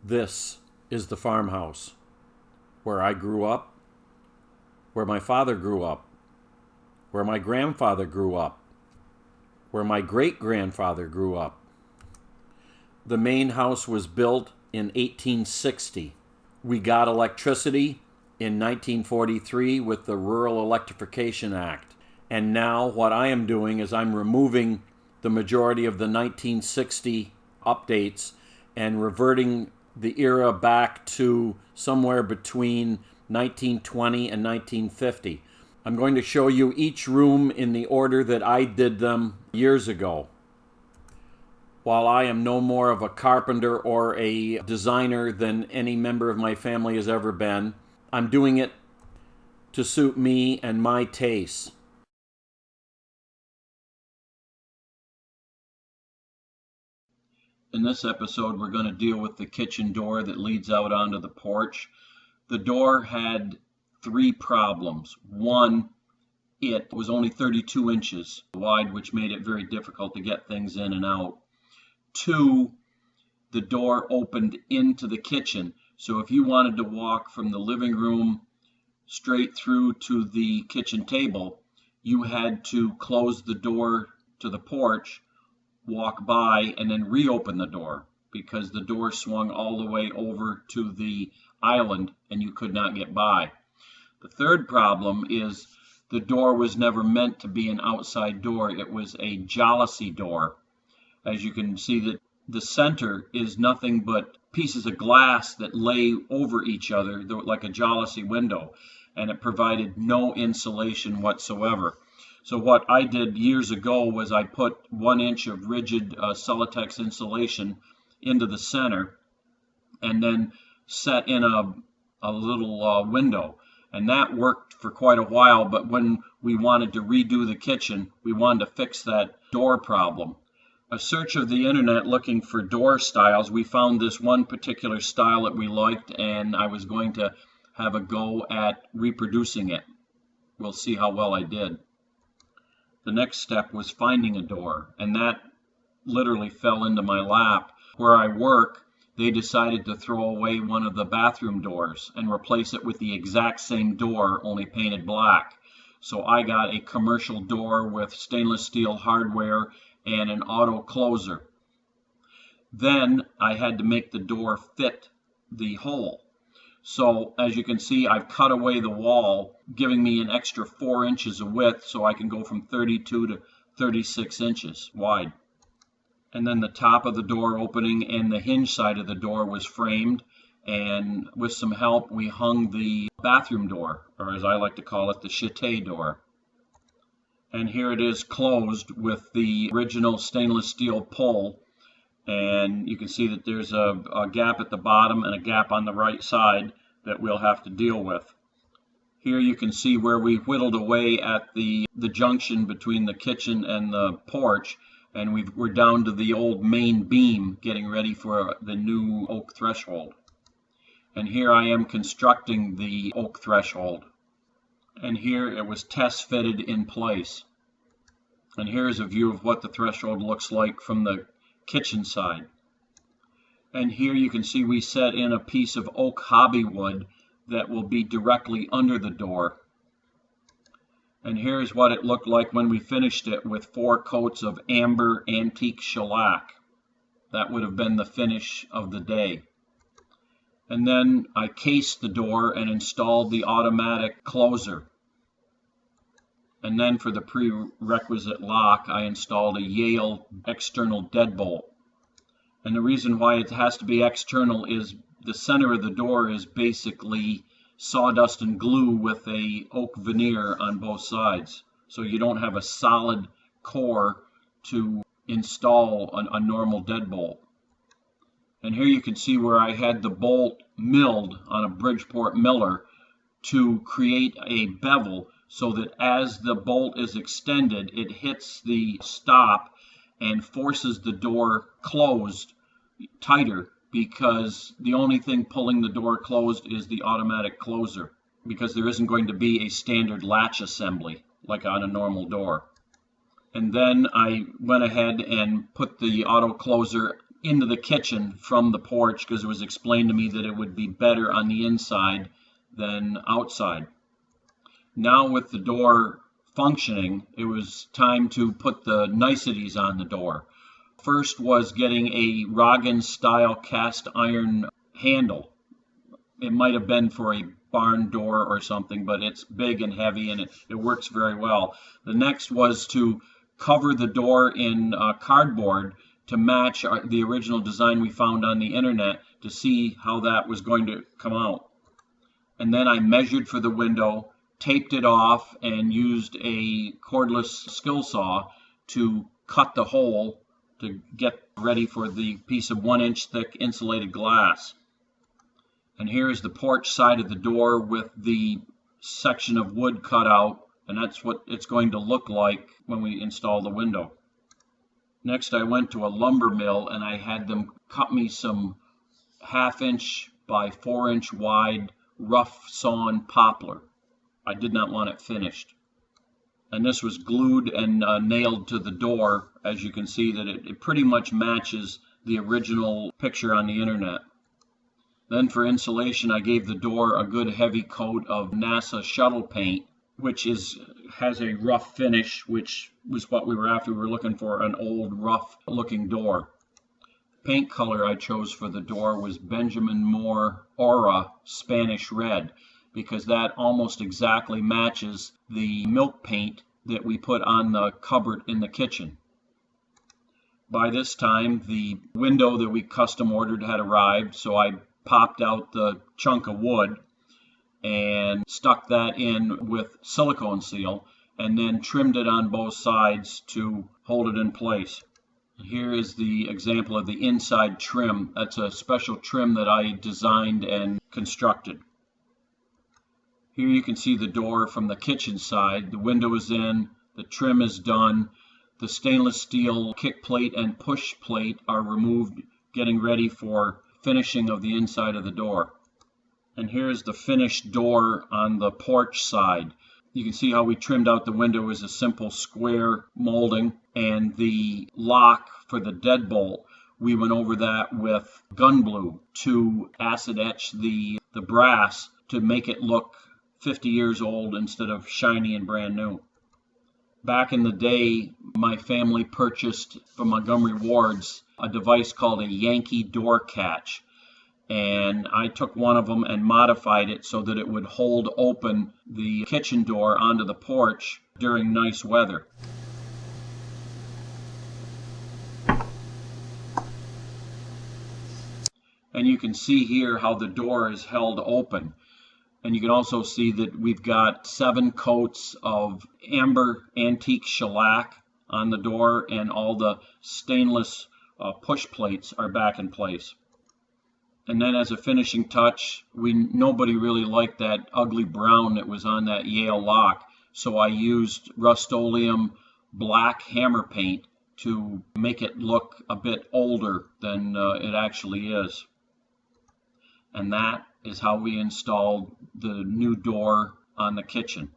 This is the farmhouse where I grew up, where my father grew up, where my grandfather grew up, where my great-grandfather grew up. The main house was built in 1860. We got electricity in 1943 with the Rural Electrification Act. And now what I am doing is I'm removing the majority of the 1960 updates and reverting the era back to somewhere between 1920 and 1950. I'm going to show you each room in the order that I did them years ago. While I am no more of a carpenter or a designer than any member of my family has ever been, I'm doing it to suit me and my tastes. In this episode, we're going to deal with the kitchen door that leads out onto the porch. The door had three problems. One, it was only 32 inches wide, which made it very difficult to get things in and out. Two, the door opened into the kitchen. So if you wanted to walk from the living room straight through to the kitchen table, you had to close the door to the porch, walk by, and then reopen the door because the door swung all the way over to the island and you could not get by. The third problem is the door was never meant to be an outside door. It was a jalousie door. As you can see, that the center is nothing but pieces of glass that lay over each other like a jalousie window, and it provided no insulation whatsoever. So what I did years ago was I put 1 inch of rigid Celotex insulation into the center and then set in a little window. And that worked for quite a while, but when we wanted to redo the kitchen, we wanted to fix that door problem. A search of the internet looking for door styles, we found this one particular style that we liked, and I was going to have a go at reproducing it. We'll see how well I did. The next step was finding a door, and that literally fell into my lap. Where I work, they decided to throw away one of the bathroom doors and replace it with the exact same door, only painted black. So I got a commercial door with stainless steel hardware and an auto closer. Then I had to make the door fit the hole. So as you can see, I've cut away the wall, giving me an extra 4 inches of width so I can go from 32 to 36 inches wide. And then the top of the door opening and the hinge side of the door was framed, and with some help we hung the bathroom door, or as I like to call it, the chete door. And here it is closed with the original stainless steel pull, and you can see that there's a gap at the bottom and a gap on the right side that we'll have to deal with. Here you can see where we whittled away at the junction between the kitchen and the porch, and we're down to the old main beam getting ready for the new oak threshold. And here I am constructing the oak threshold. And here it was test fitted in place. And here's a view of what the threshold looks like from the kitchen side. And here you can see we set in a piece of oak hobby wood that will be directly under the door. And here's what it looked like when we finished it with 4 coats of amber antique shellac. That would have been the finish of the day. And then I cased the door and installed the automatic closer. And then for the prerequisite lock, I installed a Yale external deadbolt. And the reason why it has to be external is the center of the door is basically sawdust and glue with a oak veneer on both sides. So you don't have a solid core to install a normal deadbolt. And here you can see where I had the bolt milled on a Bridgeport miller to create a bevel so that as the bolt is extended, it hits the stop and forces the door closed tighter, because the only thing pulling the door closed is the automatic closer, because there isn't going to be a standard latch assembly like on a normal door. And then I went ahead and put the auto closer into the kitchen from the porch because it was explained to me that it would be better on the inside than outside. Now with the door functioning, it was time to put the niceties on the door. First was getting a Roggins style cast iron handle. It might have been for a barn door or something, but it's big and heavy and it works very well. The next was to cover the door in cardboard to match the original design we found on the internet to see how that was going to come out. And then I measured for the window, taped it off, and used a cordless skill saw to cut the hole to get ready for the piece of 1-inch thick insulated glass. And here is the porch side of the door with the section of wood cut out, and that's what it's going to look like when we install the window. Next, I went to a lumber mill and I had them cut me some 1/2-inch by 4-inch wide rough sawn poplar. I did not want it finished. And this was glued and nailed to the door. As you can see that it pretty much matches the original picture on the internet. Then for insulation, I gave the door a good heavy coat of NASA shuttle paint, which has a rough finish, which was what we were after. We were looking for an old, rough-looking door. Paint color I chose for the door was Benjamin Moore Aura Spanish Red, because that almost exactly matches the milk paint that we put on the cupboard in the kitchen. By this time, the window that we custom ordered had arrived, so I popped out the chunk of wood and stuck that in with silicone seal and then trimmed it on both sides to hold it in place. Here is the example of the inside trim. That's a special trim that I designed and constructed. Here you can see the door from the kitchen side. The window is in, the trim is done, the stainless steel kick plate and push plate are removed, getting ready for finishing of the inside of the door. And here's the finished door on the porch side. You can see how we trimmed out the window as a simple square molding, and the lock for the deadbolt, we went over that with gun blue to acid etch the brass to make it look 50 years old instead of shiny and brand new. Back in the day, my family purchased from Montgomery Ward's a device called a Yankee door catch, and I took one of them and modified it so that it would hold open the kitchen door onto the porch during nice weather. And you can see here how the door is held open. And you can also see that we've got 7 coats of amber antique shellac on the door, and all the stainless push plates are back in place. And then as a finishing touch, nobody really liked that ugly brown that was on that Yale lock, so I used Rust-Oleum black hammer paint to make it look a bit older than it actually is. And that is how we installed the new door on the kitchen.